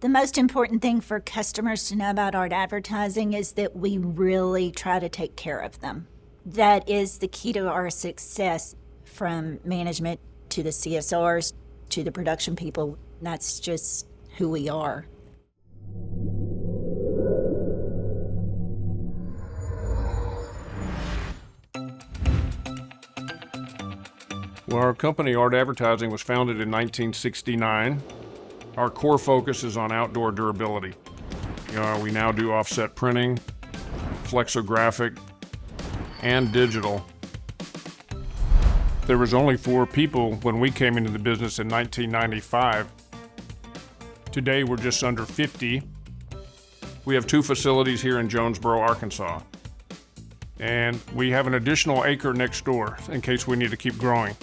The most important thing for customers to know about art advertising is that we really try to take care of them. That is the key to our success, from management to the CSRs to the production people. That's just who we are. Well, our company, Art Advertising, was founded in 1969. Our core focus is on outdoor durability. We now do offset printing, flexographic, and digital. There was only 4 people when we came into the business in 1995. Today, we're just under 50. We have 2 facilities here in Jonesboro, Arkansas. And we have an additional acre next door in case we need to keep growing.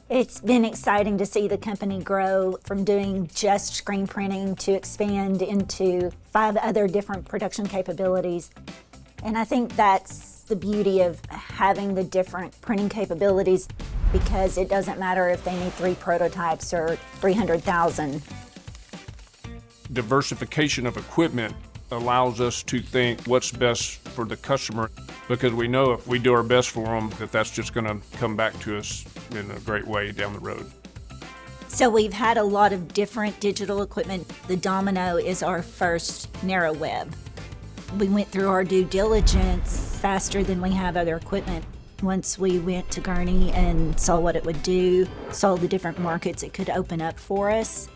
It's been exciting to see the company grow from doing just screen printing to expand into 5 other different production capabilities. And I think that's the beauty of having the different printing capabilities, because it doesn't matter if they need 3 prototypes or 300,000. Diversification of equipment allows us to think what's best for the customer, because we know if we do our best for them, that's just going to come back to us in a great way down the road. So we've had a lot of different digital equipment. The Domino is our first narrow web. We went through our due diligence faster than we have other equipment. Once we went to Gurney and saw what it would do, saw the different markets it could open up for us,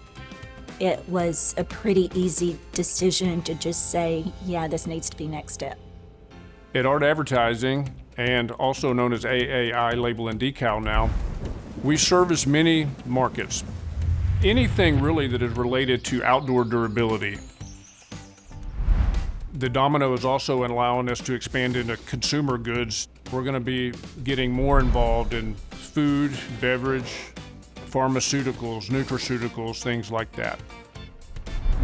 it was a pretty easy decision to just say, yeah, this needs to be next step. At Art Advertising, and also known as AAI Label and Decal now, we service many markets. Anything really that is related to outdoor durability. The Domino is also allowing us to expand into consumer goods. We're going to be getting more involved in food, beverage, pharmaceuticals, nutraceuticals, things like that.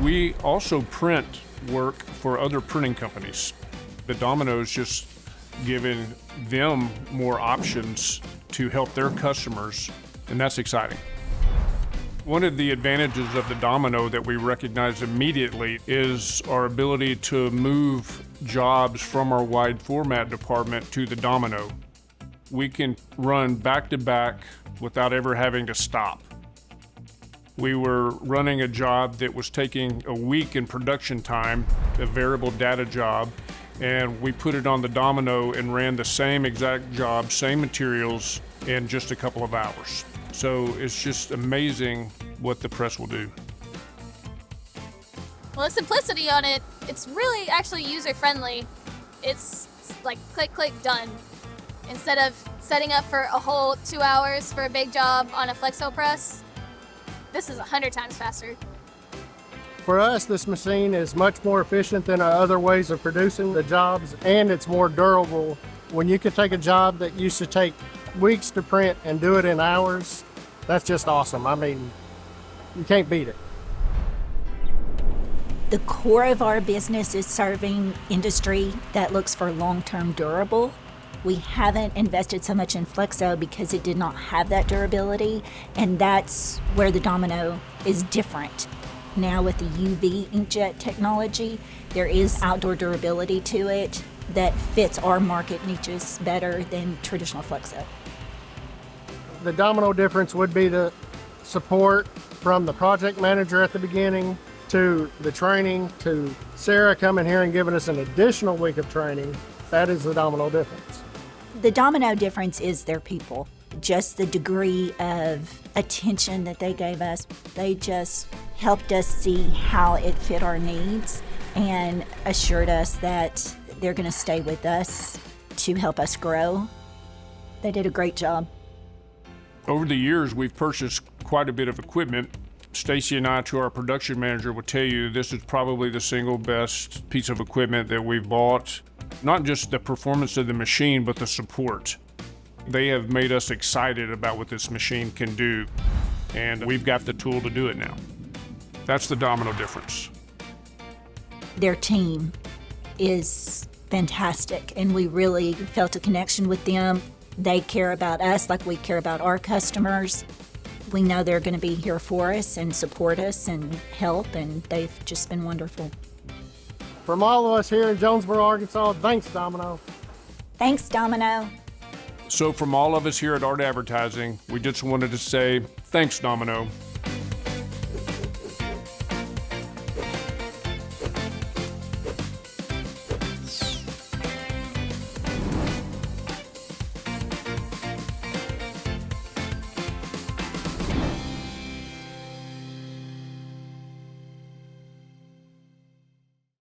We also print work for other printing companies. The Domino is just giving them more options to help their customers, and that's exciting. One of the advantages of the Domino that we recognize immediately is our ability to move jobs from our wide format department to the Domino. We can run back to back without ever having to stop. We were running a job that was taking a week in production time, a variable data job, and we put it on the Domino and ran the same exact job, same materials, in just a couple of hours. So it's just amazing what the press will do. Well, the simplicity on it, it's really actually user-friendly. It's like click, click, done. Instead of setting up for a whole 2 hours for a big job on a flexo press, this is 100 times faster. For us, this machine is much more efficient than our other ways of producing the jobs, and it's more durable. When you can take a job that used to take weeks to print and do it in hours, that's just awesome. I mean, you can't beat it. The core of our business is serving industry that looks for long-term durable. We haven't invested so much in flexo because it did not have that durability, and that's where the Domino is different. Now with the UV inkjet technology, there is outdoor durability to it that fits our market niches better than traditional flexo. The Domino difference would be the support from the project manager at the beginning, to the training, to Sarah coming here and giving us an additional week of training. That is the Domino difference. The Domino difference is their people. Just the degree of attention that they gave us. They just helped us see how it fit our needs and assured us that they're going to stay with us to help us grow. They did a great job. Over the years, we've purchased quite a bit of equipment. Stacy and I, to our production manager, would tell you this is probably the single best piece of equipment that we've bought. Not just the performance of the machine, but the support. They have made us excited about what this machine can do, and we've got the tool to do it now. That's the Domino difference. Their team is fantastic, and we really felt a connection with them. They care about us like we care about our customers. We know they're going to be here for us and support us and help, and they've just been wonderful. From all of us here in Jonesboro, Arkansas, thanks, Domino. Thanks, Domino. So from all of us here at Art Advertising, we just wanted to say thanks, Domino.